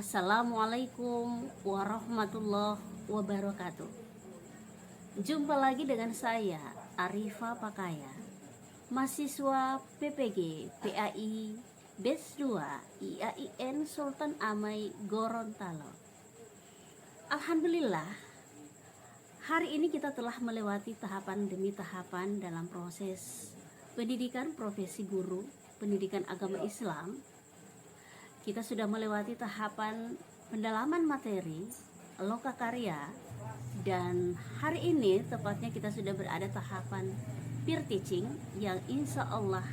Assalamualaikum warahmatullahi wabarakatuh. Jumpa lagi dengan saya, Arifa Pakaya, mahasiswa PPG PAI Batch 2 IAIN Sultan Amai Gorontalo. Alhamdulillah, hari ini kita telah melewati tahapan demi tahapan dalam proses pendidikan profesi guru, pendidikan agama Islam. Kita sudah melewati tahapan pendalaman materi, lokakarya, dan hari ini tepatnya kita sudah berada tahapan peer teaching yang insya Allah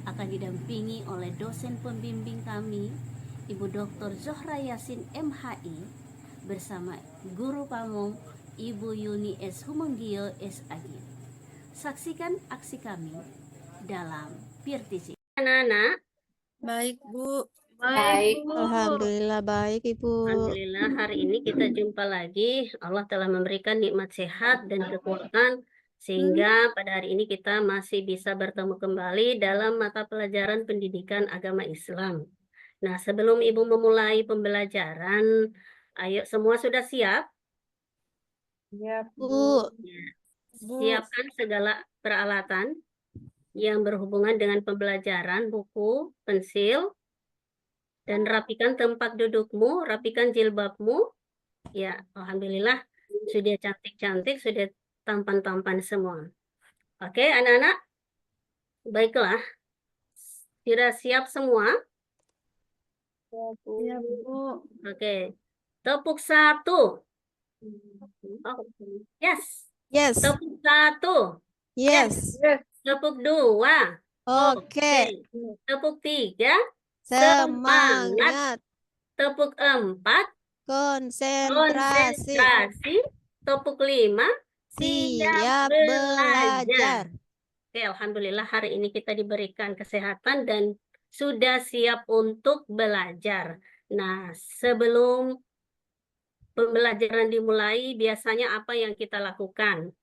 akan didampingi oleh dosen pembimbing kami, Ibu Dr. Zohra Yasin MHI, bersama Guru Pamong Ibu Yuni S. Humenggio SAG. Saksikan aksi kami dalam peer teaching. Anak-anak, Baik, Bu. Baik, Bu. Alhamdulillah baik, Ibu. Alhamdulillah hari ini kita jumpa lagi. Allah telah memberikan nikmat sehat dan kekuatan sehingga pada hari ini kita masih bisa bertemu kembali dalam mata pelajaran pendidikan agama Islam. Nah, sebelum Ibu memulai pembelajaran, ayo semua sudah siap? Ya, Bu. Siapkan segala peralatan yang berhubungan dengan pembelajaran, buku, pensil, dan rapikan tempat dudukmu, rapikan jilbabmu. Ya, alhamdulillah sudah cantik-cantik, sudah tampan-tampan semua. Oke, anak-anak, baiklah. Sudah siap semua? ya, Bu. Oke, tepuk satu. Oh, yes. Yes. Tepuk satu. Yes. Tepuk dua. Oke. Tepuk tiga. Semangat. Tepuk empat. Konsentrasi. Tepuk lima. Siap belajar. Oke, alhamdulillah hari ini kita diberikan kesehatan dan sudah siap untuk belajar. Nah, sebelum pembelajaran dimulai, biasanya apa yang kita lakukan?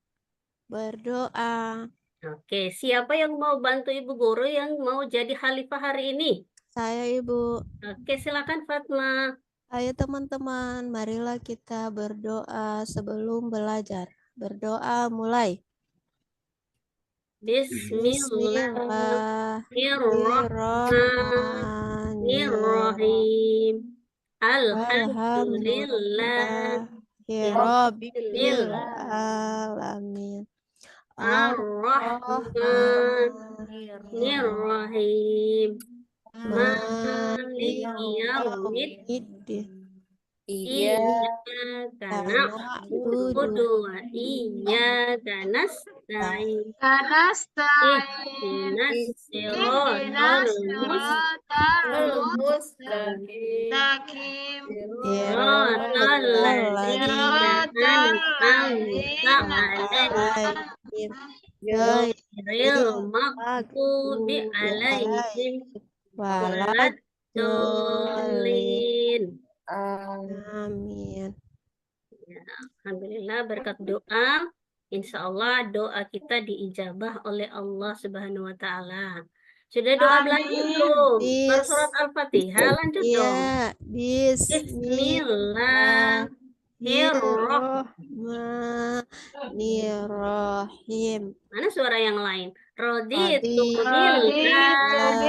Berdoa. Oke, siapa yang mau bantu Ibu Guru yang mau jadi khalifah hari ini? Saya, Ibu. Oke, silakan Fatma. Ayo teman-teman, marilah kita berdoa sebelum belajar. Berdoa mulai. Bismillahirrahmanirrahim. Alhamdulillahirabbil alamin. Ar-Rahmanir-Rahim. Maliki yaumiddin. Iyyaka na'budu wa iyyaka nasta'in. Ihdinas siratal mustaqim. Siratal ladzina an'amta 'alaihim ghairil maghdubi 'alaihim waladdallin. Amin. Ya, alhamdulillah berkat doa, insya Allah doa kita diijabah oleh Allah Subhanahu wa Ta'ala. Sudah doa belajar belum? Surat Al-Fatihah, lanjut dong. Bismillahirrahmanirrahim. Mana suara yang lain? Raditu billahi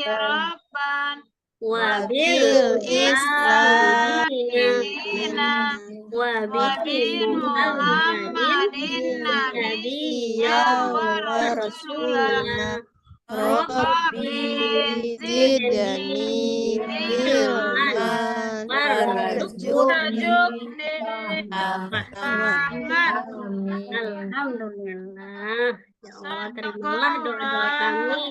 rabban wabil Islam dina wa bi Muhammadin nabiyyan wa rasulan Rabbi zidni ilman warzuqni Alhamdulillah. Ya Allah, terimalah doa-doa kami.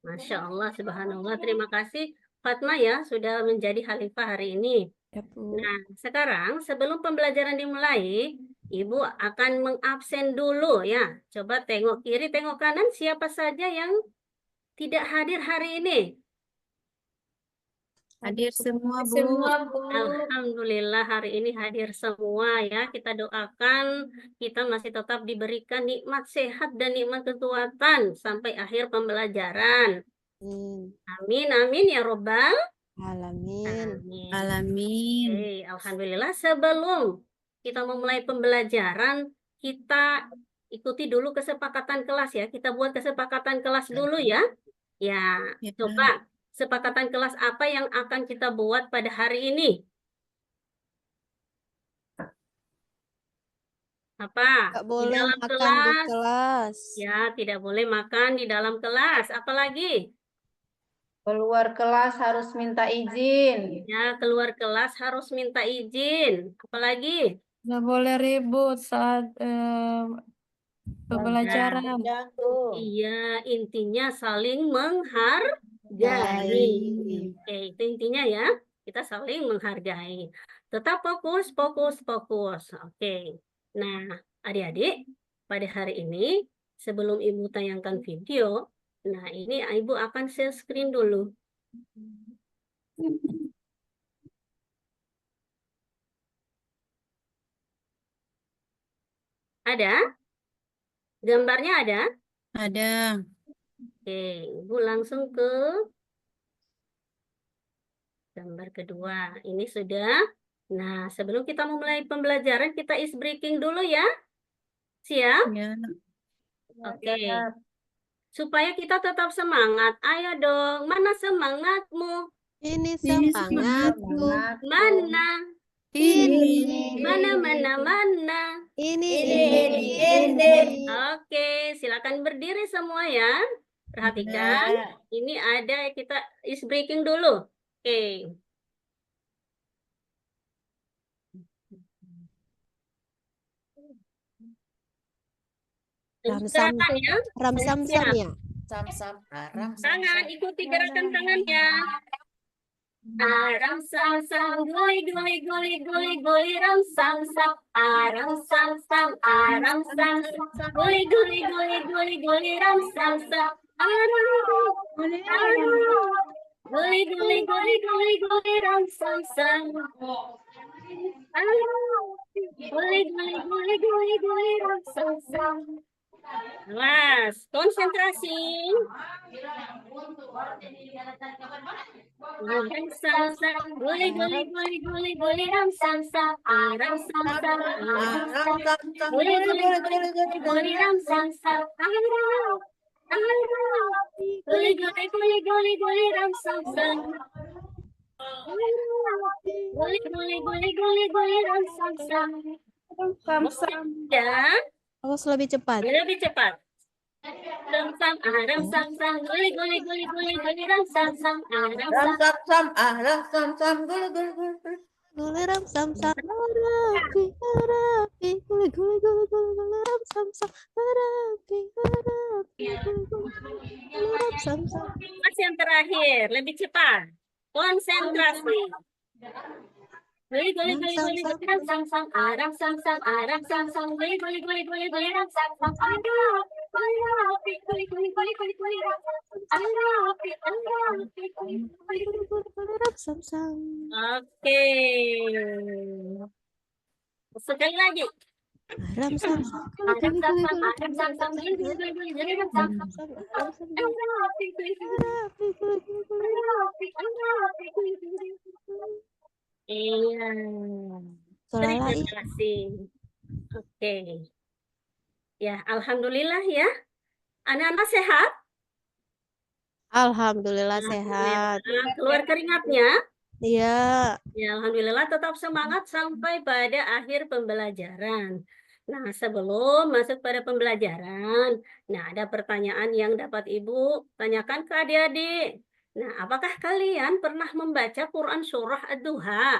Masya Allah, subhanallah. Terima kasih Fatma ya sudah menjadi khalifah hari ini. Ya, Bu. Nah, sekarang sebelum pembelajaran dimulai, Ibu akan mengabsen dulu ya. Coba tengok kiri, tengok kanan siapa saja yang tidak hadir hari ini. Hadir semua, Bu. Alhamdulillah hari ini hadir semua ya. Kita doakan kita masih tetap diberikan nikmat sehat dan nikmat kekuatan sampai akhir pembelajaran. Amin, amin ya Robbal Alamin. Amin. Alamin. Oke, alhamdulillah. Sebelum kita memulai pembelajaran, kita ikuti dulu kesepakatan kelas ya. Kita buat kesepakatan kelas dulu ya. Ya, Ya. coba kesepakatan kelas apa yang akan kita buat pada hari ini? Apa? Gak Di boleh dalam makan di kelas. kelas. Ya, tidak boleh makan di dalam kelas. Apalagi? Keluar kelas harus minta izin. Ya, keluar kelas harus minta izin. Apalagi? Nggak boleh ribut saat pembelajaran. Iya, intinya saling menghargai. Baik. Oke, itu intinya ya. Kita saling menghargai. Tetap fokus, fokus, fokus. Oke. Nah, adik-adik, pada hari ini, sebelum Ibu tayangkan video, nah ini Ibu akan share screen dulu. Ada? Gambarnya ada? Ada. Oke, Ibu langsung ke gambar kedua. Ini sudah. Nah, sebelum kita memulai pembelajaran, kita is breaking dulu ya. Siap? Ya. Oke. Supaya kita tetap semangat. Ayo dong, mana semangatmu? Ini Ini semangatku. Mana? Ini. Mana? Ini. Oke, silakan berdiri semua ya. Perhatikan, ini ada kita is breaking dulu. Oke. Ramsam. Gerakan ya. Ramsam-sam ya. Tangan, ikuti gerakan tangannya. Aram sam sam, guli guli guli guli guli ram sam sam. Aram sam sam, aram sam sam, guli guli guli guli guli ram sam sam. Aram, guli guli guli guli guli ram sam sam. Aram, guli guli guli guli guli ram sam sam. Awas, konsentrasi. Ram sam sam, guli guli guli guli guli ram sam sam. Aram sam sam, aram sam, guli guli guli guli guli ram sam sam. Aram, guli guli guli guli guli ram sam sam. Guli guli guli guli guli ram sam sam. Ya, Awas lebih cepat. lebih cepat. Ram sam, aram sam sam, guli guli guli guli guli ram sam sam. Aram sam. Guli ram sam sam. Harapi, harapi. Guli guli guli guli guli ram sam sam. Harapi, harapi. Guli guli guli ram sam sam. Mas yang terakhir, lebih cepat. Konsentrasi. Guli guli guli guli guli ram sam sam, aram sam sam, aram sam sam, guli guli guli guli guli ram sam sam. Arapi, guli guli guli guli guli ram sam sam. Arapi, guli guli guli guli. Guli ram sam sam. Oke. Sekali lagi. Ram sam sam. Aram sam sam, aram sam sam, guli guli guli guli guli ram sam sam. Ram sam sam. Arapi, guli guli. Harapi, guli guli guli. Arapi, guli guli. Iya. Terima Terima kasih. Oke. Ya, alhamdulillah ya. Anak-anak sehat? Alhamdulillah sehat. Alhamdulillah. Keluar keringatnya? Iya. Ya, alhamdulillah tetap semangat sampai pada akhir pembelajaran. Nah, sebelum masuk pada pembelajaran, nah ada pertanyaan yang dapat Ibu tanyakan ke adik-adik. Nah, apakah kalian pernah membaca Quran surah Ad-Duha?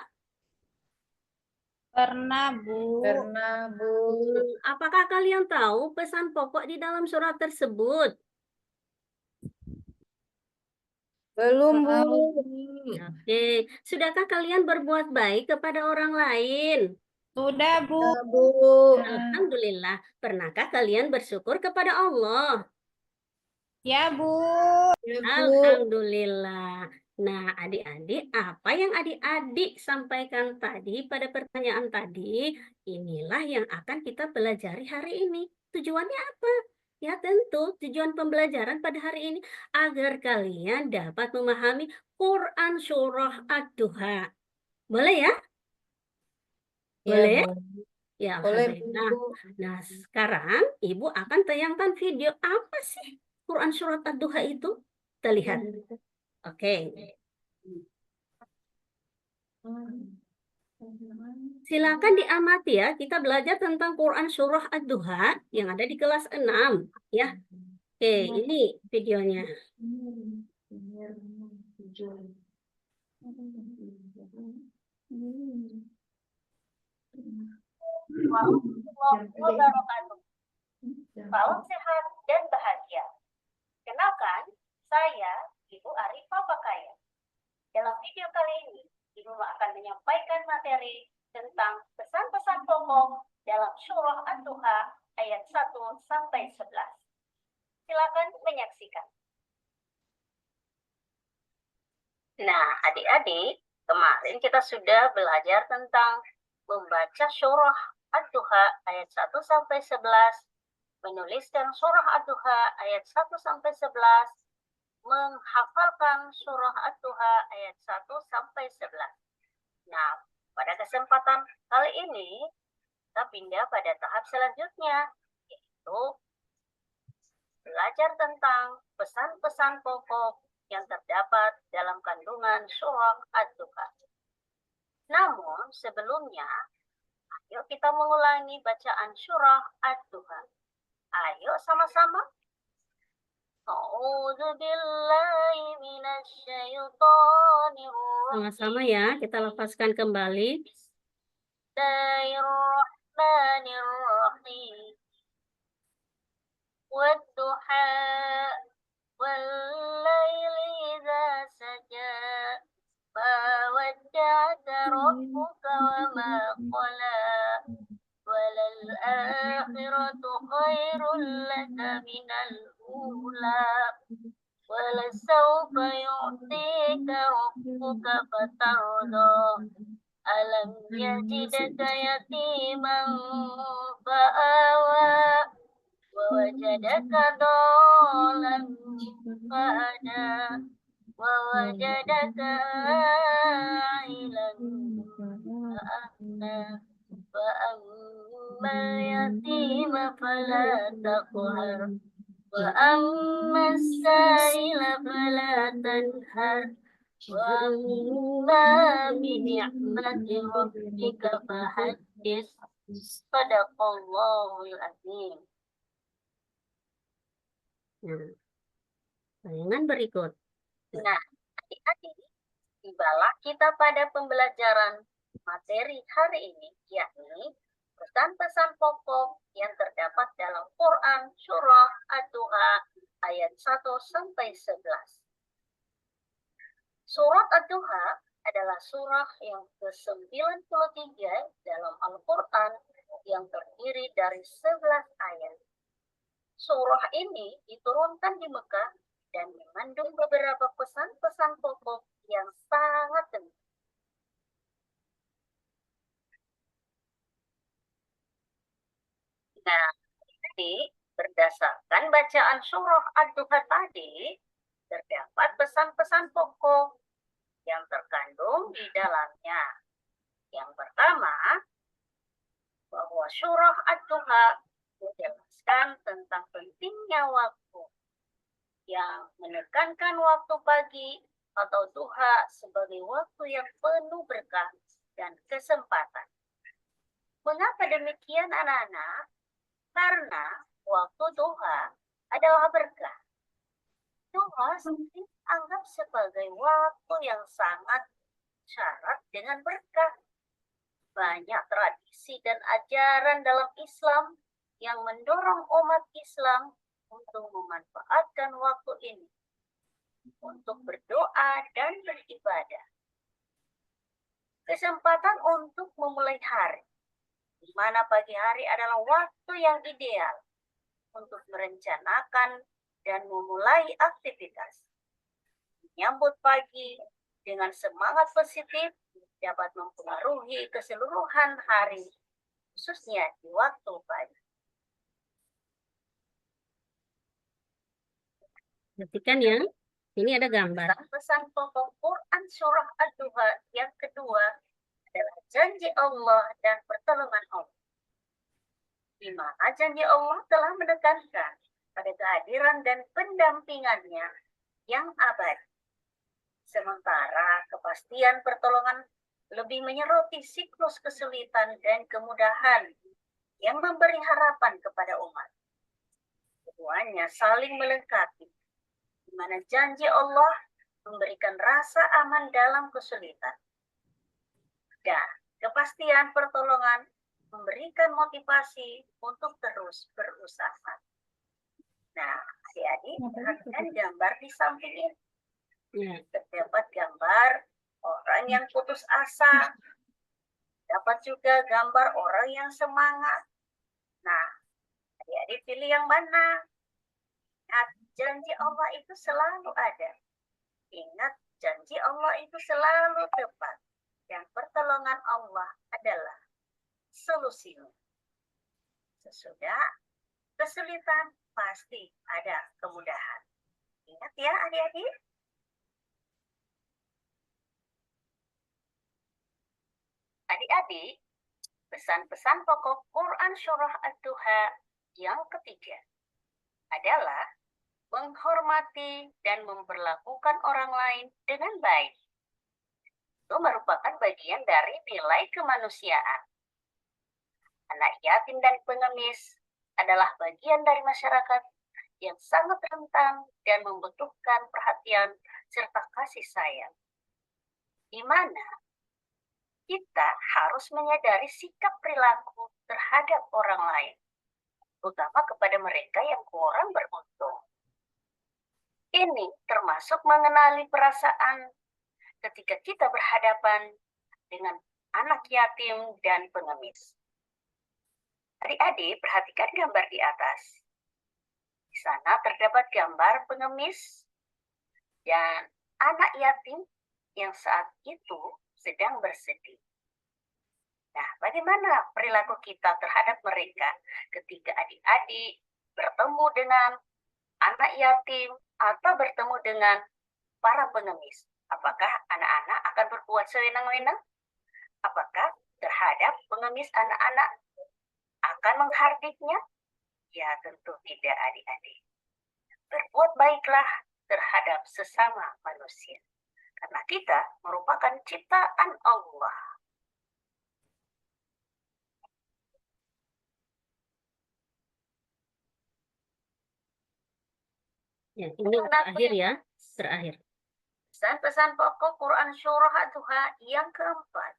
Pernah, Bu. Apakah kalian tahu pesan pokok di dalam surat tersebut? Belum, Bu. Oke, sudahkah kalian berbuat baik kepada orang lain? Sudah, Bu. Alhamdulillah. Pernahkah kalian bersyukur kepada Allah? Ya, Bu. Alhamdulillah. Nah, adik-adik, apa yang adik-adik sampaikan tadi pada pertanyaan tadi, inilah yang akan kita pelajari hari ini. Tujuannya apa? Ya tentu tujuan pembelajaran pada hari ini agar kalian dapat memahami Quran Surah Ad-Duha. Boleh ya? Ya, Boleh? Bu. Ya, Boleh, Alhamdulillah. Bu. Nah, sekarang Ibu akan tayangkan video apa sih Quran Surat Ad-Duha itu? Kita lihat. Oke. Silakan diamati ya. Kita belajar tentang Quran Surah Ad-Duha yang ada di kelas 6. Ya. Oke, ini videonya. Salam sehat dan bahagia. Kenalkan, saya Ibu Arifah Pakaya. Dalam video kali ini, Ibu akan menyampaikan materi tentang pesan-pesan pokok dalam surah Ad-Duha ayat 1 sampai 11. Silakan menyaksikan. Nah, adik-adik, kemarin kita sudah belajar tentang membaca surah Ad-Duha ayat 1 sampai 11, menuliskan surah Ad-Duha ayat 1 sampai 11, menghafalkan surah Ad-Duha ayat 1 sampai 11. Nah, pada kesempatan kali ini, kita pindah pada tahap selanjutnya, yaitu belajar tentang pesan-pesan pokok yang terdapat dalam kandungan surah Ad-Duha. Namun, sebelumnya, ayo kita mengulangi bacaan surah Ad-Duha. Ayo sama-sama. Sama-sama ya, kita lafazkan kembali. Bismillahirrahmanirrahim. Wadduha wallaili idza saja. Ma wadda'aka rabbuka wa ma qala. Walal akhiratu khairul laka minal ula. Walasawfa yu'tika rabbuka fatarda. Alam yajidaka yatiman fa'awa. Wawajadaka dolan fa'ada. Wawajadaka ailan fa'ahna. Fa'amma yatima fala taqhar. Wa'amma sa'ila fala tanhar. Wa'amma bini'mati rabbika fahaddis. Sadaqallahul azim. Nah, tayangan berikut. Nah, adik-adik, tibalah kita pada pembelajaran materi hari ini, yakni pesan-pesan pokok yang terdapat dalam Quran Surah Ad-Duha ayat 1 sampai 11. Surat Ad-Duha adalah surah yang ke-93 dalam Al-Quran yang terdiri dari 11 ayat. Surah ini diturunkan di Mekah dan mengandung beberapa pesan-pesan pokok yang sangat penting. Nah, jadi berdasarkan bacaan surah Ad-Duha tadi, terdapat pesan-pesan pokok yang terkandung di dalamnya. Yang pertama, bahwa surah Ad-Duha menjelaskan tentang pentingnya waktu, yang menekankan waktu pagi atau duha sebagai waktu yang penuh berkah dan kesempatan. Mengapa demikian anak-anak? Karena waktu duha adalah berkah. Duha dianggap sebagai waktu yang sangat syarat dengan berkah. Banyak tradisi dan ajaran dalam Islam yang mendorong umat Islam untuk memanfaatkan waktu ini untuk berdoa dan beribadah. Kesempatan untuk memulai hari, di mana pagi hari adalah waktu yang ideal untuk merencanakan dan memulai aktivitas. Menyambut pagi dengan semangat positif dapat mempengaruhi keseluruhan hari, khususnya di waktu pagi. Perhatikan ya. Ini ada gambar. Pesan pokok Quran surah Ad-Duha yang kedua adalah janji Allah dan pertolongan Allah. Di mana janji Allah telah menekankan pada kehadiran dan pendampingannya yang abadi. Sementara kepastian pertolongan lebih menyoroti siklus kesulitan dan kemudahan yang memberi harapan kepada umat. Keduanya saling melengkapi, di mana janji Allah memberikan rasa aman dalam kesulitan. Dan kepastian pertolongan memberikan motivasi untuk terus berusaha. Nah, adik-adik, perhatikan gambar di samping ini. Ya. Terdapat gambar orang yang putus asa. Dapat juga gambar orang yang semangat. Nah, adik-adik pilih yang mana? Ingat, janji Allah itu selalu ada. Ingat, janji Allah itu selalu tepat. Dan pertolongan Allah adalah solusinya. Sesudah kesulitan, pasti ada kemudahan. Ingat ya adik-adik. Adik-adik, pesan-pesan pokok Quran surah Ad-Duha yang ketiga adalah menghormati dan memperlakukan orang lain dengan baik. Itu merupakan bagian dari nilai kemanusiaan. Anak yatim dan pengemis adalah bagian dari masyarakat yang sangat rentan dan membutuhkan perhatian serta kasih sayang. Di mana kita harus menyadari sikap perilaku terhadap orang lain, terutama kepada mereka yang kurang beruntung. Ini termasuk mengenali perasaan ketika kita berhadapan dengan anak yatim dan pengemis. Adik-adik, perhatikan gambar di atas. Di sana terdapat gambar pengemis dan anak yatim yang saat itu sedang bersedih. Nah, bagaimana perilaku kita terhadap mereka ketika adik-adik bertemu dengan anak yatim atau bertemu dengan para pengemis? Apakah anak-anak akan berbuat sewenang-wenang? Apakah terhadap pengemis anak-anak akan menghardiknya? Ya, tentu tidak adik-adik. Berbuat baiklah terhadap sesama manusia. Karena kita merupakan ciptaan Allah. Ya, ini terakhir ya, terakhir. Pesan-pesan pokok Quran surah Ad-Duha yang keempat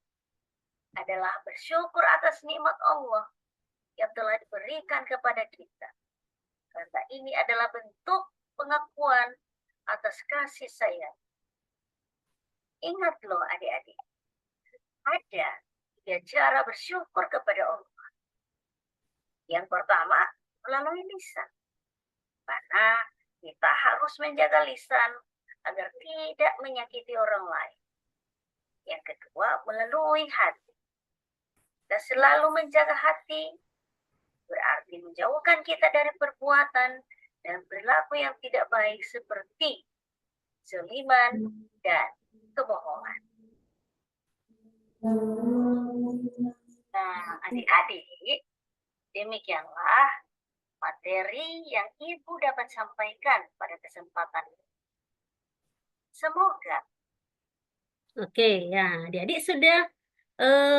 adalah bersyukur atas nikmat Allah yang telah diberikan kepada kita. Karena ini adalah bentuk pengakuan atas kasih sayang. Ingat loh adik-adik, ada 3 cara bersyukur kepada Allah. Yang pertama, melalui lisan. Karena kita harus menjaga lisan agar tidak menyakiti orang lain. Yang kedua, melalui hati. Kita selalu menjaga hati, berarti menjauhkan kita dari perbuatan dan perilaku yang tidak baik seperti zaliman dan kebohongan. Nah, adik-adik, demikianlah materi yang Ibu dapat sampaikan pada kesempatan ini. Semoga. Oke, ya, adik-adik sudah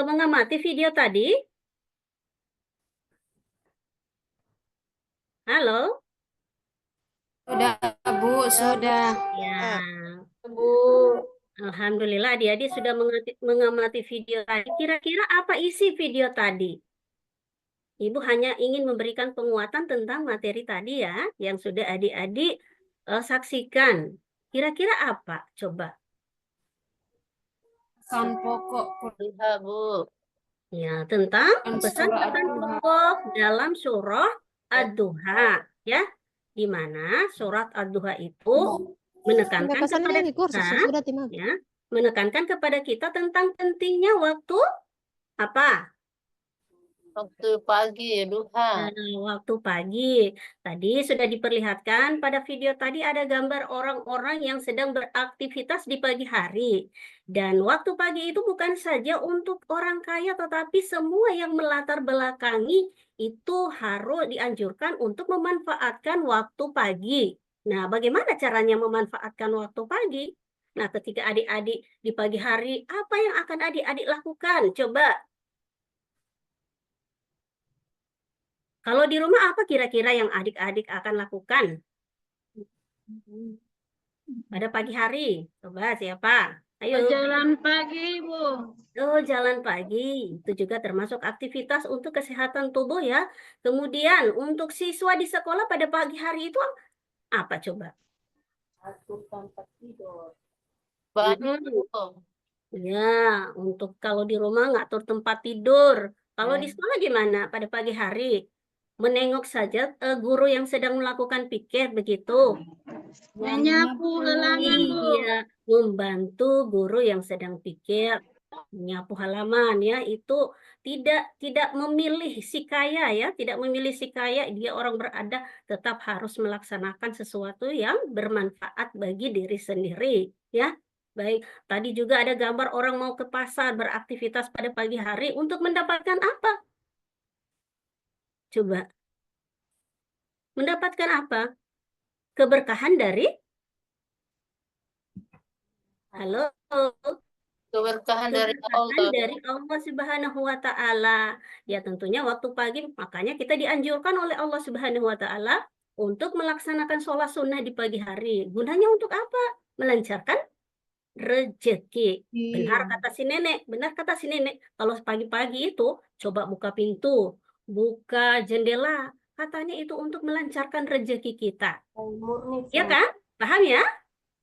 mengamati video tadi? Halo? Sudah, Bu, sudah. Ya, Bu. alhamdulillah adik-adik sudah mengamati video tadi. Kira-kira apa isi video tadi? Ibu hanya ingin memberikan penguatan tentang materi tadi ya, yang sudah adik-adik saksikan. Kira-kira apa? Coba. Pesan pokok Iya, Bu. Ya, tentang pesan-pesan pokok dalam surah Ad-Duha, ya. Di mana surat Ad-Duha itu menekankan kepada kita, ya, menekankan kepada kita tentang pentingnya waktu apa? Waktu pagi, duha. Waktu pagi. Tadi sudah diperlihatkan pada video tadi ada gambar orang-orang yang sedang beraktivitas di pagi hari. Dan waktu pagi itu bukan saja untuk orang kaya, tetapi semua yang melatar belakangi itu harus dianjurkan untuk memanfaatkan waktu pagi. Nah, bagaimana caranya memanfaatkan waktu pagi? Nah, ketika adik-adik di pagi hari, apa yang akan adik-adik lakukan? Coba. Kalau di rumah apa kira-kira yang adik-adik akan lakukan pada pagi hari? Coba siapa? Ayo. Jalan pagi, Bu. Oh, jalan pagi. Itu juga termasuk aktivitas untuk kesehatan tubuh ya. Kemudian untuk siswa di sekolah pada pagi hari itu apa coba? Atur tempat tidur. Bangun. Ya, untuk kalau di rumah ngatur tempat tidur. Kalau di sekolah gimana pada pagi hari? Menengok saja guru yang sedang melakukan piket begitu. Menyapu halaman, Bu. Iya, membantu guru yang sedang pikir, menyapu halaman ya, itu tidak memilih si kaya ya, tidak memilih si kaya, dia orang berada, tetap harus melaksanakan sesuatu yang bermanfaat bagi diri sendiri ya. Baik, tadi juga ada gambar orang mau ke pasar beraktivitas pada pagi hari untuk mendapatkan apa? Coba, mendapatkan apa? Keberkahan dari halo. Keberkahan dari Keberkahan Allah. dari Allah Subhanahu wa Ta'ala. Ya, tentunya waktu pagi, makanya kita dianjurkan oleh Allah Subhanahu wa Ta'ala untuk melaksanakan sholat sunnah di pagi hari. Gunanya untuk apa? Melancarkan rezeki. Benar kata si nenek, benar kata si nenek. Kalau pagi-pagi itu coba buka pintu, buka jendela, katanya itu untuk melancarkan rezeki kita. Murni. Ya kan? Paham ya?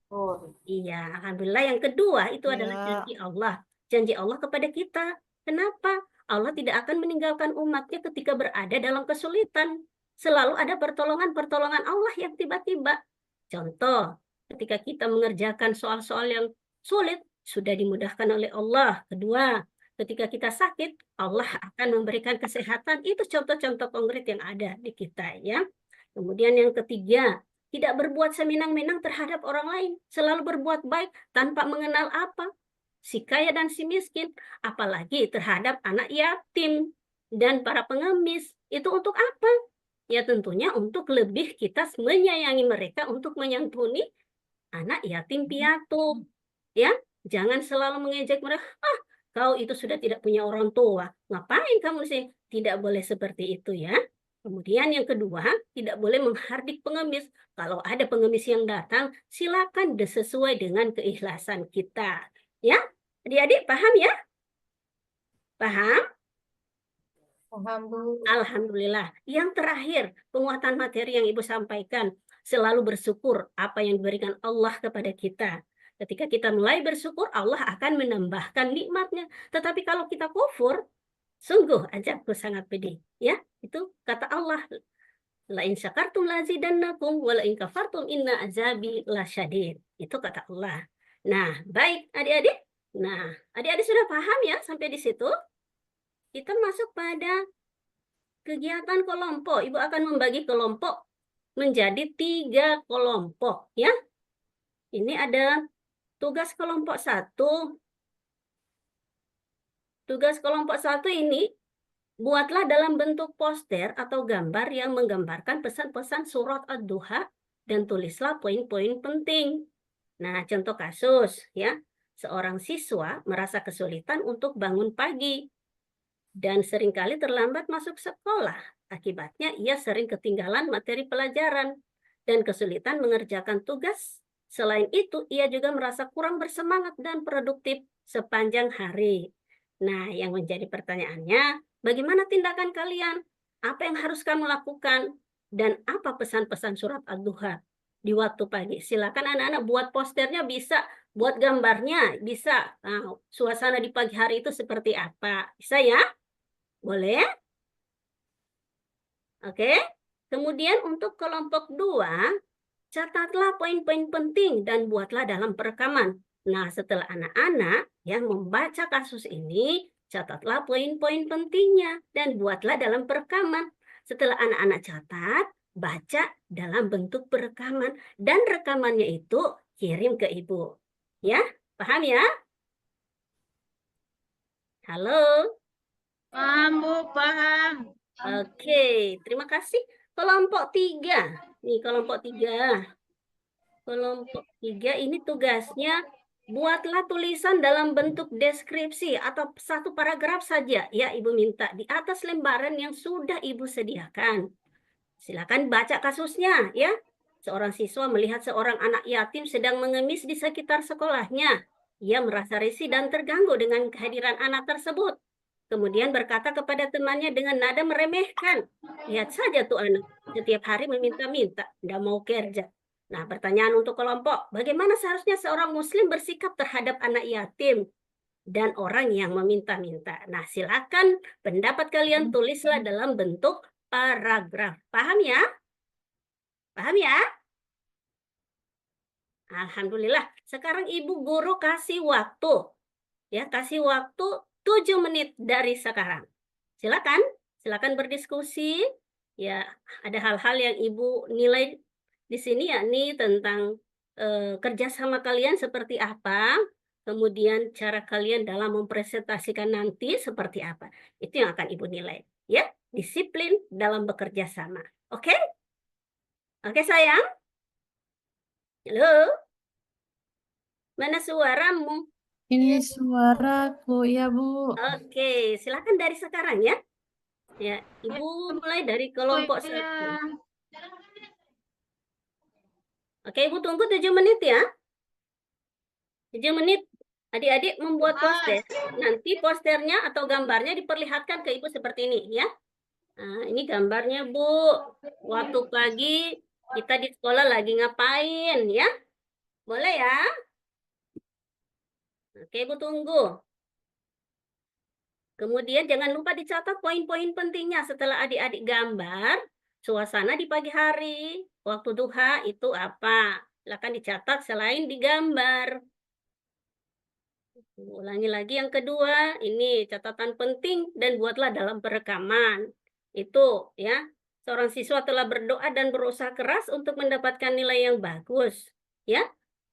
Oh, Iya, alhamdulillah yang kedua itu adalah Ya. janji Allah. Janji Allah kepada kita. Kenapa? Allah tidak akan meninggalkan umatnya ketika berada dalam kesulitan. Selalu ada pertolongan-pertolongan Allah yang tiba-tiba. Contoh, ketika kita mengerjakan soal-soal yang sulit, sudah dimudahkan oleh Allah. Kedua, ketika kita sakit, Allah akan memberikan kesehatan. Itu contoh-contoh konkret yang ada di kita ya. Kemudian yang ketiga, tidak berbuat seminang-minang terhadap orang lain, selalu berbuat baik tanpa mengenal apa, si kaya dan si miskin, apalagi terhadap anak yatim dan para pengemis. Itu untuk apa? Ya tentunya untuk lebih kita menyayangi mereka, untuk menyantuni anak yatim piatu. Ya, jangan selalu mengejek mereka, kau itu sudah tidak punya orang tua, ngapain kamu sih? Tidak boleh seperti itu ya. Kemudian yang kedua, tidak boleh menghardik pengemis. Kalau ada pengemis yang datang, silakan sesuai dengan keikhlasan kita. Ya, adik-adik paham ya? Paham? Paham, Bu. Alhamdulillah. Yang terakhir, penguatan materi yang Ibu sampaikan. Selalu bersyukur apa yang diberikan Allah kepada kita. Ketika kita mulai bersyukur, Allah akan menambahkan nikmatnya. Tetapi kalau kita kufur, sungguh azabku sangat pedih. Ya, itu kata Allah. La in syakartum lazidannakum wa la in kafartum inna azabi lasyadid. Itu kata Allah. Nah, baik adik-adik. Nah, adik-adik sudah paham ya sampai di situ? Kita masuk pada kegiatan kelompok. Ibu akan membagi kelompok menjadi 3 kelompok ya. Ini ada tugas kelompok 1. Tugas kelompok 1 ini buatlah dalam bentuk poster atau gambar yang menggambarkan pesan-pesan surat Ad-Duha dan tulislah poin-poin penting. Nah, contoh kasus ya. Seorang siswa merasa kesulitan untuk bangun pagi dan seringkali terlambat masuk sekolah. Akibatnya ia sering ketinggalan materi pelajaran dan kesulitan mengerjakan tugas. Selain itu, ia juga merasa kurang bersemangat dan produktif sepanjang hari. Nah, yang menjadi pertanyaannya, bagaimana tindakan kalian? Apa yang harus kamu lakukan? Dan apa pesan-pesan surat Ad-Duha di waktu pagi? Silakan anak-anak buat posternya bisa, buat gambarnya bisa. Nah, suasana di pagi hari itu seperti apa? Bisa ya? Boleh? Oke. Kemudian untuk kelompok 2, catatlah poin-poin penting dan buatlah dalam perekaman. Nah, setelah anak-anak yang membaca kasus ini, Catatlah poin-poin pentingnya dan buatlah dalam perekaman. Setelah anak-anak catat, baca dalam bentuk perekaman dan rekamannya itu kirim ke ibu. Ya, paham ya? Halo? Paham, Bu, paham. Oke, terima kasih. Kelompok 3. Nih, kelompok 3. Kelompok 3 ini tugasnya buatlah tulisan dalam bentuk deskripsi atau satu paragraf saja. Ya, Ibu minta di atas lembaran yang sudah Ibu sediakan. Silakan baca kasusnya, ya. Seorang siswa melihat seorang anak yatim sedang mengemis di sekitar sekolahnya. Ia merasa risih dan terganggu dengan kehadiran anak tersebut. Kemudian berkata kepada temannya dengan nada meremehkan. Lihat saja tuh anak, setiap hari meminta-minta, tidak mau kerja. Nah, pertanyaan untuk kelompok, bagaimana seharusnya seorang muslim bersikap terhadap anak yatim dan orang yang meminta-minta? Nah, silakan pendapat kalian tulislah dalam bentuk paragraf. Paham ya? Paham ya? Alhamdulillah. Sekarang Ibu Guru kasih waktu. Ya, kasih waktu 7 menit dari sekarang. Silakan, silakan berdiskusi. Ya, ada hal-hal yang Ibu nilai di sini yakni tentang kerjasama kalian seperti apa, kemudian cara kalian dalam mempresentasikan nanti seperti apa. Itu yang akan Ibu nilai. Ya, disiplin dalam bekerja sama. Oke? Oke, sayang? Halo? Mana suaramu? Ini suaraku ya, Bu. Oke, silakan dari sekarang ya. Ya, Ibu mulai dari kelompok 1. Oke, Ibu tunggu 7 menit ya. 7 menit. Adik-adik membuat poster. Nanti posternya atau gambarnya diperlihatkan ke Ibu seperti ini ya. Nah, ini gambarnya, Bu. Waktu pagi kita di sekolah lagi ngapain ya? Boleh ya? Oke, Ibu tunggu. Kemudian jangan lupa dicatat poin-poin pentingnya setelah adik-adik gambar. Suasana di pagi hari, waktu duha itu apa? Silakan dicatat selain digambar. Ulangi lagi yang kedua, ini catatan penting dan buatlah dalam perekaman. Itu ya, seorang siswa telah berdoa dan berusaha keras untuk mendapatkan nilai yang bagus, ya.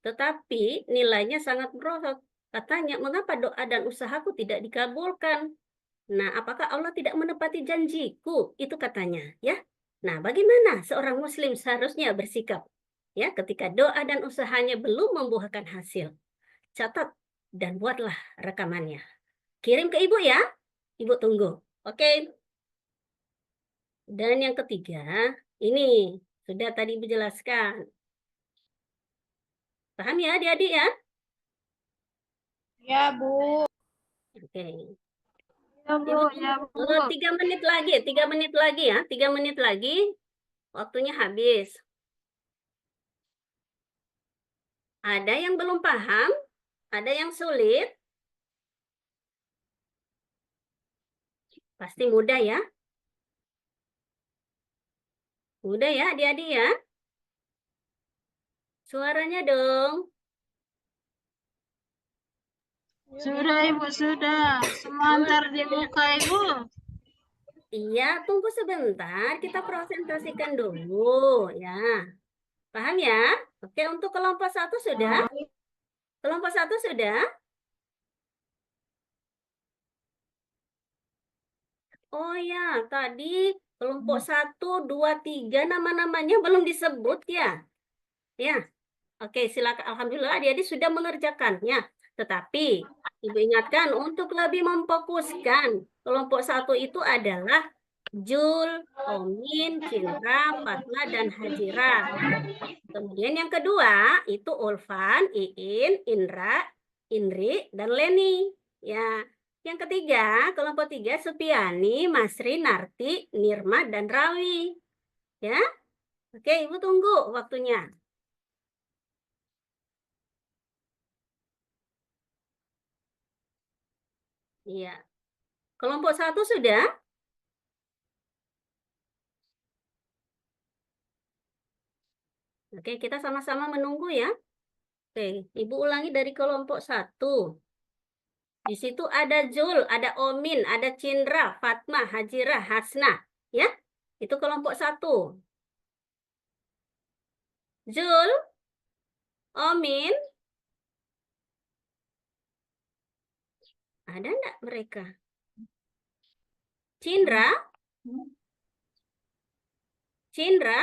Tetapi nilainya sangat merosot. Katanya, mengapa doa dan usahaku tidak dikabulkan? Nah, apakah Allah tidak menepati janjiku? Itu katanya, ya. Nah, bagaimana seorang muslim seharusnya bersikap? Ya, ketika doa dan usahanya belum membuahkan hasil. Catat dan buatlah rekamannya. Kirim ke Ibu ya. Ibu tunggu. Oke. Dan yang ketiga, ini sudah tadi Ibu jelaskan. Paham ya adik-adik ya? Ya, Bu. Oke. Ya, Bu. Ibu Ya, Bu. 3 menit lagi, 3 menit lagi ya. 3 menit lagi. Waktunya habis. Ada yang belum paham? Ada yang sulit? Pasti mudah ya. Mudah ya adik-adik ya. Suaranya dong. Sudah, Ibu, sudah. Sebentar dibuka, Ibu. Iya, tunggu sebentar. Kita presentasikan dulu ya. Paham ya? Oke, untuk kelompok 1 sudah? Kelompok 1 sudah? Oh ya, tadi kelompok 1, 2, 3 nama-namanya belum disebut ya. Ya. Oke, silakan. Alhamdulillah adik-adik sudah mengerjakannya. Tetapi Ibu ingatkan untuk lebih memfokuskan. Kelompok 1 itu adalah Jul, Omin, Cindra, Fatma, dan Hajira. Kemudian yang kedua itu Ulfan, Iin, Indra, Indri, dan Leni. Ya. Yang ketiga, kelompok 3 Supiani, Masri, Narti, Nirma, dan Rawi. Ya. Oke, Ibu tunggu waktunya. Iya. Kelompok 1 sudah? Oke, kita sama-sama menunggu ya. Oke, Ibu ulangi dari kelompok 1. Di situ ada Zul, ada Omin, ada Cindra, Fatma, Hajira, Hasna. Ya, itu kelompok 1. Zul, Omin, ada enggak mereka? Cindra, Cindra,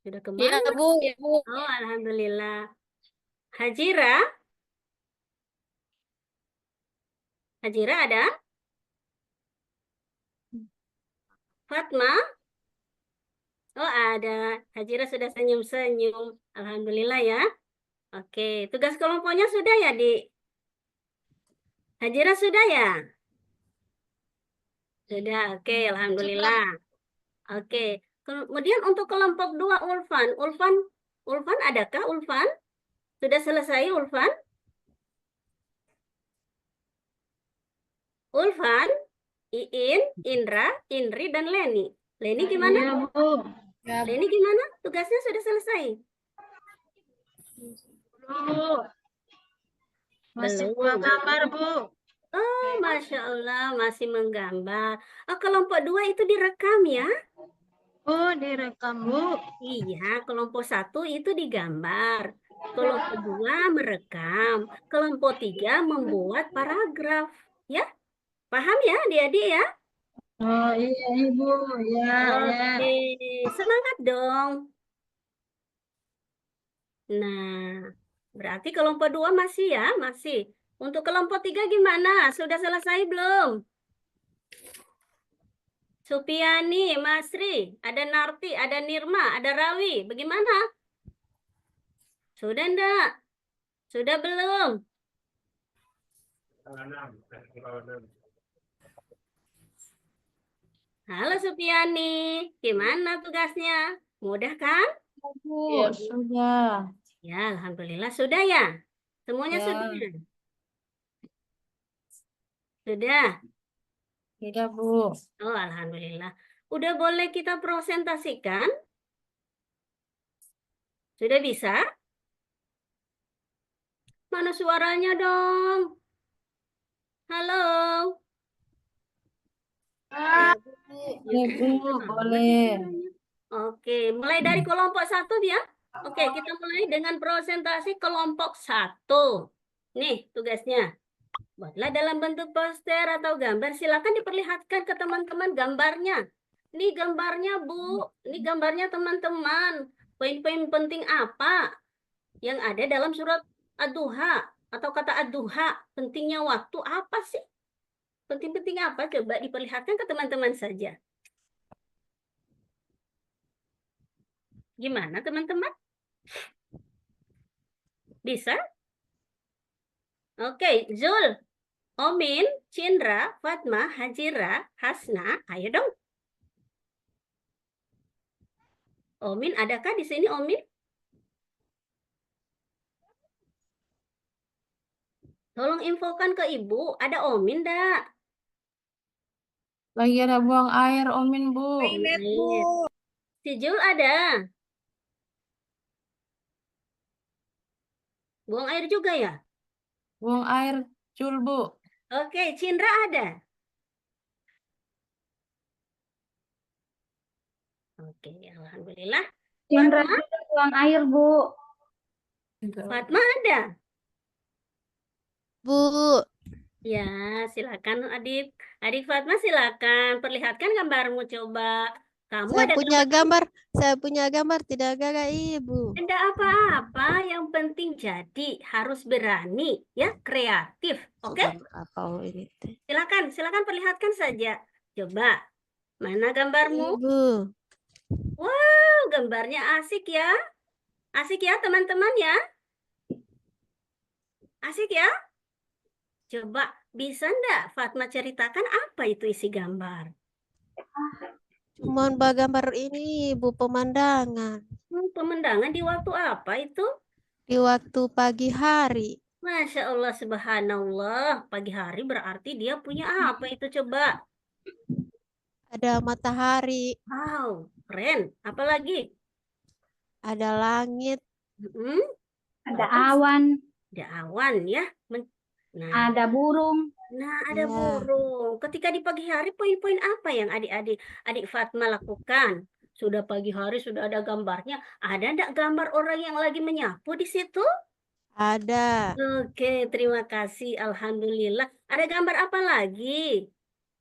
sudah Iya, kemana? Bu. Ya, Bu. Oh, alhamdulillah. Hajira, Hajira ada? Fatma, oh ada. Hajira sudah senyum-senyum. Alhamdulillah ya. Oke, tugas kelompoknya sudah ya, Dik? Hajira sudah ya? Sudah, oke, alhamdulillah. Oke, kemudian untuk kelompok 2 Ulfan. Ulfan adakah Ulfan? Sudah selesai Ulfan? Ulfan, Iin, Indra, Indri, dan Leni. Leni gimana? Iya, Bu. Leni gimana? Tugasnya sudah selesai? Bu. Masih Belum. buat gambar, Bu. Oh, Masya Allah, masih menggambar. Oh, kelompok 2 itu direkam ya? Oh, direkam, Bu. Iya, kelompok 1 itu digambar. Kelompok 2 merekam. Kelompok 3 membuat paragraf. Ya, paham ya adik-adik ya? Oh, iya, Ibu. Ya, ya. Oke, semangat dong. Nah, berarti kelompok 2 masih ya? Masih. Untuk kelompok 3 gimana? Sudah selesai belum? Supiani, Masri, ada Narti, ada Nirma, ada Rawi. Bagaimana? Sudah enggak? Sudah belum? Halo Supiani, gimana tugasnya? Mudah kan? Bu, sudah. Ya, alhamdulillah sudah ya. Semuanya Ya. sudah. Sudah. Tidak, Bu. Oh, alhamdulillah. Udah boleh kita presentasikan? Sudah bisa? Mana suaranya dong? Halo. Ah, Ya, Bu, boleh. Oke, mulai dari kelompok 1 ya. Oke, kita mulai dengan presentasi kelompok 1. Nih tugasnya. Buatlah dalam bentuk poster atau gambar. Silakan diperlihatkan ke teman-teman gambarnya. Ini gambarnya, Bu. Ini gambarnya teman-teman. Poin-poin penting apa yang ada dalam surat Ad-Duha atau kata Ad-Duha? Pentingnya waktu apa sih? Penting-penting apa? Coba diperlihatkan ke teman-teman saja. Gimana teman-teman? Bisa? Oke, Zul, Omin, Cindra, Fatma, Hajira, Hasna, ayo dong. Omin, adakah di sini Omin? Tolong infokan ke Ibu, ada Omin enggak? Lagi ada buang air, Omin, Bu. Air. Si Jul ada? Buang air juga ya? Buang air, Cul, Bu. Oke, Cindra ada? Oke, alhamdulillah. Cindra Fatma? juga buang air, Bu. Fatma ada? Bu. Ya, silakan adik. Adik Fatma silakan perlihatkan gambarmu coba. Kamu Saya ada punya gambar? gambar tidak gagah Ibu. Tidak apa-apa, yang penting jadi harus berani, ya, kreatif. Oke? Apa ini teh? Silakan perlihatkan saja. Coba, mana gambarmu? Ibu. Wow, gambarnya asik ya. Asik ya teman-teman ya. Asik ya. Coba, bisa enggak Fatma ceritakan apa itu isi gambar? Mohon gambar ini Ibu pemandangan Pemandangan di waktu apa itu? di waktu pagi hari. Masya Allah, subhanallah. Pagi hari berarti dia punya apa itu coba? Ada matahari, Wow, keren. Apalagi? ada langit, Hmm? Ada Bagus. awan. Ada awan ya. Nah, Ada burung. ada Ya. burung. Ketika di pagi hari, poin-poin apa yang adik Fatma lakukan? Sudah pagi hari, sudah ada gambarnya. Ada enggak gambar orang yang lagi menyapu di situ? Ada. Oke, terima kasih. Alhamdulillah. Ada gambar apa lagi?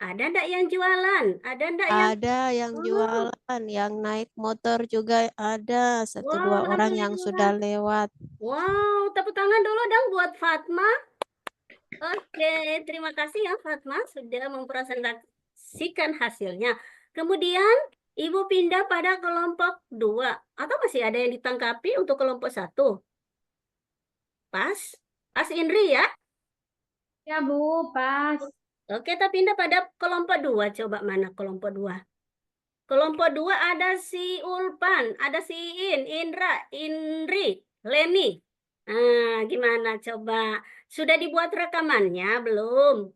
Ada enggak yang jualan? Ada enggak yang... Ada yang Oh, jualan, yang naik motor juga ada. Satu wow, dua orang yang Alhamdulillah. sudah lewat. Wow, tepuk tangan dulu dong buat Fatma. Oke, terima kasih ya Fatma sudah mempresentasikan hasilnya. Kemudian Ibu pindah pada kelompok 2. Atau masih ada yang ditangkapi untuk kelompok 1? Pas? Pas Indri ya? Ya Bu, pas. Oke, kita pindah pada kelompok 2. Coba mana kelompok 2? Kelompok 2 ada si Ulpan, ada si Indra, Indri, Leni. Nah, gimana coba? Sudah dibuat rekamannya belum?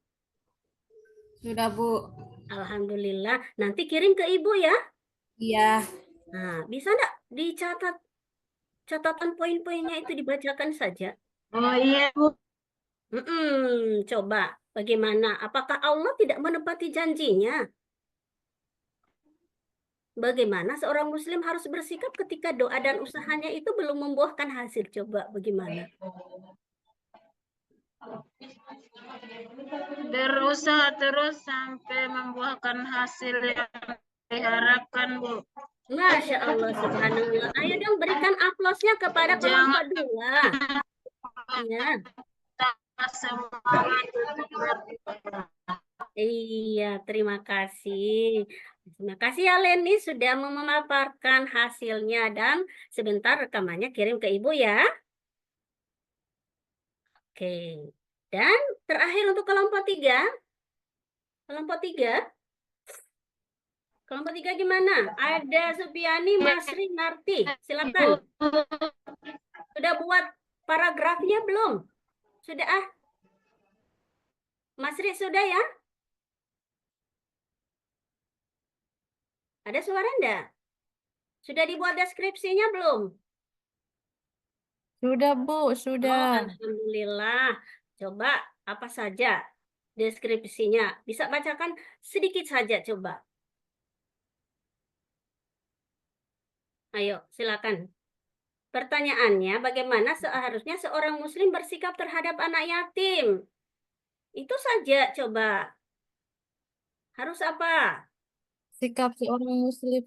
Sudah, Bu. Alhamdulillah. Nanti kirim ke Ibu ya. Iya. Nah, bisa enggak dicatat catatan poin-poinnya itu dibacakan saja? Oh iya Bu. Coba bagaimana? Apakah Allah tidak menepati janjinya? Bagaimana seorang muslim harus bersikap ketika doa dan usahanya itu belum membuahkan hasil? Coba bagaimana? Berusaha terus sampai membuahkan hasil yang diharapkan Bu. Masya Allah, subhanallah. Ayo dong berikan aplausnya kepada kelompok Jangan 2. Iya. semangat untuk berdoa. Iya, terima kasih. Terima kasih ya Leni sudah memaparkan hasilnya dan sebentar rekamannya kirim ke Ibu ya. Oke. Dan terakhir untuk kelompok 3. Kelompok 3. Kelompok 3 gimana? Ada Supiani, Masri, Narti. Silakan. Sudah buat paragrafnya belum? Sudah ah? Masri sudah ya? Ada suara enggak? Sudah dibuat deskripsinya belum? Sudah, Bu. Oh, Sudah. alhamdulillah. Coba apa saja deskripsinya? Bisa bacakan sedikit saja coba. Ayo, silakan. Pertanyaannya, bagaimana seharusnya seorang muslim bersikap terhadap anak yatim? Itu saja coba. Harus apa? Sikap seorang muslim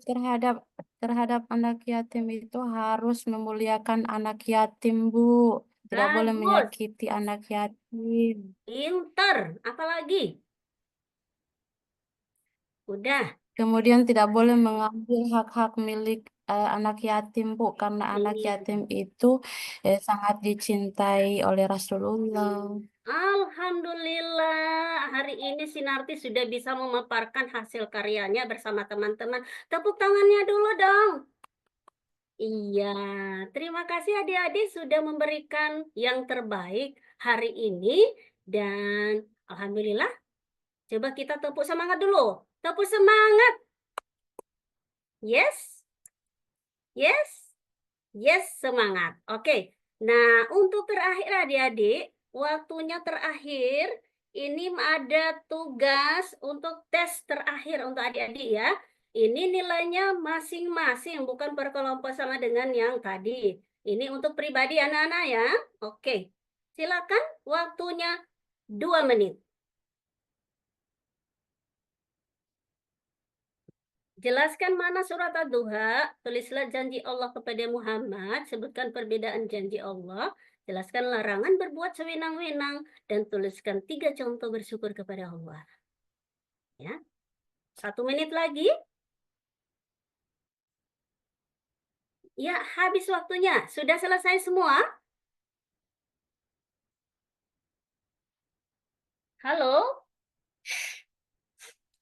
terhadap anak yatim itu harus memuliakan anak yatim, Bu. Tidak boleh Bagus. menyakiti anak yatim. Pinter. Apalagi? Udah. Kemudian tidak boleh mengambil hak-hak milik anak yatim, Bu, karena anak Iya. yatim itu sangat dicintai oleh Rasulullah. Alhamdulillah, hari ini Sinarti sudah bisa memaparkan hasil karyanya bersama teman-teman. Tepuk tangannya dulu dong. Iya, terima kasih adik-adik sudah memberikan yang terbaik hari ini. Dan Alhamdulillah, coba kita tepuk semangat dulu. Tepuk semangat. Yes, yes, yes, semangat. Oke, nah untuk terakhir adik-adik, waktunya terakhir. Ini ada tugas untuk tes terakhir untuk adik-adik ya. Ini nilainya masing-masing, bukan per kelompok sama dengan yang tadi. Ini untuk pribadi anak-anak ya. Oke, silakan waktunya 2 menit. Jelaskan mana surat Ad-Duha, tulislah janji Allah kepada Muhammad, sebutkan perbedaan janji Allah, jelaskan larangan berbuat sewenang-wenang, dan tuliskan 3 contoh bersyukur kepada Allah. Ya, 1 menit lagi. Ya, habis waktunya. Sudah selesai semua? Halo?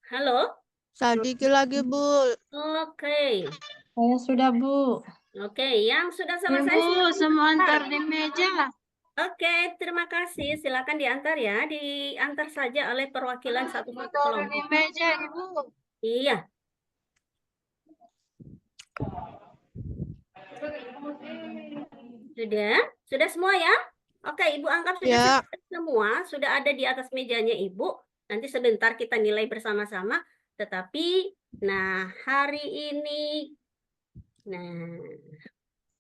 Halo? Sedikit lagi, Bu. Oke. Saya sudah, Bu. Oke, yang sudah selesai Ibu, silakan semua diantar. antar di meja. Oke, terima kasih. Silakan diantar ya. Diantar saja oleh perwakilan satu Taruh di kelompok. meja, Ibu. Iya. Sudah? Sudah semua ya? Oke, Ibu anggap sudah Ya. selesai semua, sudah ada di atas mejanya Ibu. Nanti sebentar kita nilai bersama-sama. Tetapi, nah hari ini, nah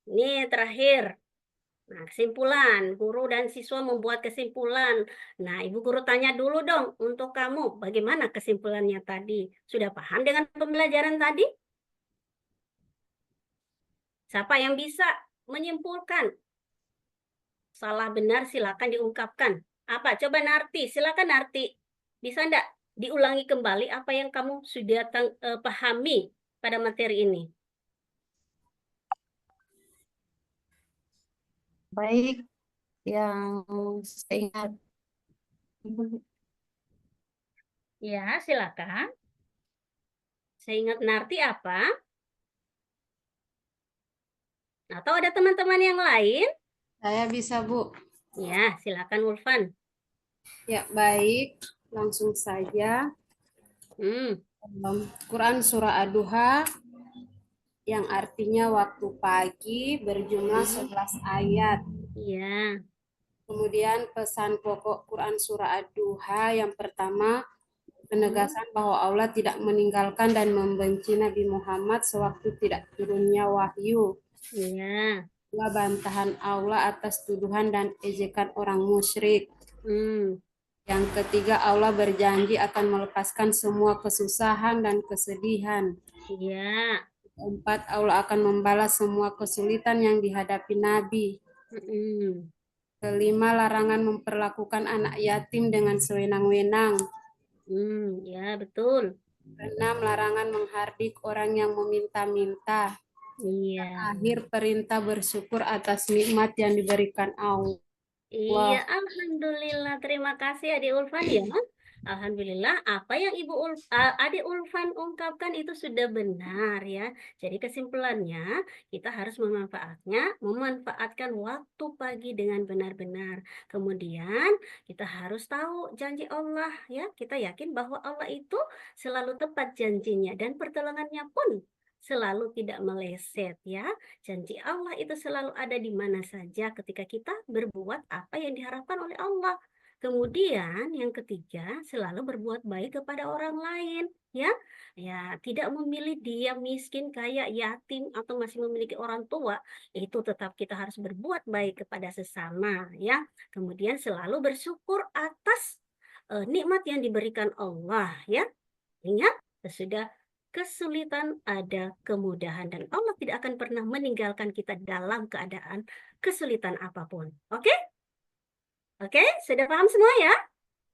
ini terakhir. Nah, kesimpulan, guru dan siswa membuat kesimpulan. Nah, Ibu guru tanya dulu dong untuk kamu, bagaimana kesimpulannya tadi? Sudah paham dengan pembelajaran tadi? Siapa yang bisa menyimpulkan? Salah benar silakan diungkapkan. Apa? Coba Narti, silakan Narti. Bisa enggak diulangi kembali apa yang kamu sudah pahami pada materi ini? Baik, yang seingat Ibu. Ya, silakan. Seingat Narti apa? Atau ada teman-teman yang lain? Saya bisa, Bu. Ya, silakan Ulfan. Ya, baik. Langsung saja. Quran Surah Ad-Duha yang artinya waktu pagi berjumlah 11 ayat. Iya. Kemudian pesan pokok Quran Surah Ad-Duha yang pertama, penegasan bahwa Allah tidak meninggalkan dan membenci Nabi Muhammad sewaktu tidak turunnya wahyu. Iya. Dua, bantahan Allah atas tuduhan dan ejekan orang musyrik. Yang ketiga, Allah berjanji akan melepaskan semua kesusahan dan kesedihan. Iya. Keempat, Allah akan membalas semua kesulitan yang dihadapi Nabi. Kelima, larangan memperlakukan anak yatim dengan sewenang-wenang. Ya, betul. Keenam, larangan menghardik orang yang meminta-minta. Iya. Akhir, perintah bersyukur atas nikmat yang diberikan Allah. Iya, alhamdulillah. Terima kasih Adik Ulfan ya. Alhamdulillah, apa yang Adik Ulfan ungkapkan itu sudah benar ya. Jadi kesimpulannya, kita harus memanfaatkan waktu pagi dengan benar-benar. Kemudian, kita harus tahu janji Allah ya. Kita yakin bahwa Allah itu selalu tepat janjinya dan pertolongannya pun selalu tidak meleset ya. Janji Allah itu selalu ada di mana saja ketika kita berbuat apa yang diharapkan oleh Allah. Kemudian yang ketiga, selalu berbuat baik kepada orang lain, ya. Ya, tidak memilih dia miskin, kaya, yatim atau masih memiliki orang tua, itu tetap kita harus berbuat baik kepada sesama, ya. Kemudian selalu bersyukur atas nikmat yang diberikan Allah, ya. Ingat, sesudah kesulitan ada kemudahan dan Allah tidak akan pernah meninggalkan kita dalam keadaan kesulitan apapun. Oke? Oke, sudah paham semua ya?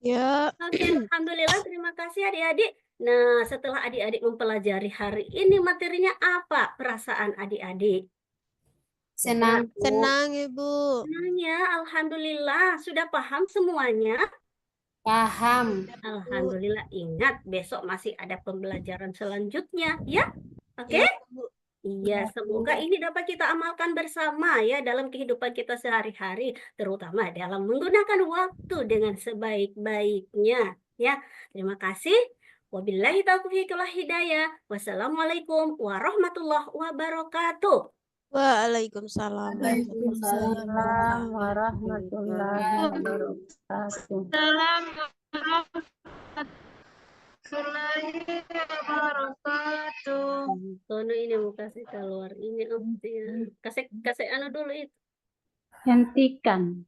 Ya. Oke, alhamdulillah, terima kasih adik-adik. Nah, setelah adik-adik mempelajari hari ini materinya apa perasaan adik-adik? Senang. Senang, Ibu. Senang ya, alhamdulillah. Sudah paham semuanya? Paham. Alhamdulillah, ingat besok masih ada pembelajaran selanjutnya ya. Oke? Iya, semoga ini dapat kita amalkan bersama ya dalam kehidupan kita sehari-hari, terutama dalam menggunakan waktu dengan sebaik-baiknya ya. Terima kasih. Wabillahi taufiq wal hidayah. Wassalamualaikum warahmatullahi wabarakatuh. Waalaikumsalam. Waalaikumsalam warahmatullahi wabarakatuh. Sono ini mau kasih keluar ini kasih anu dulu itu. Hentikan.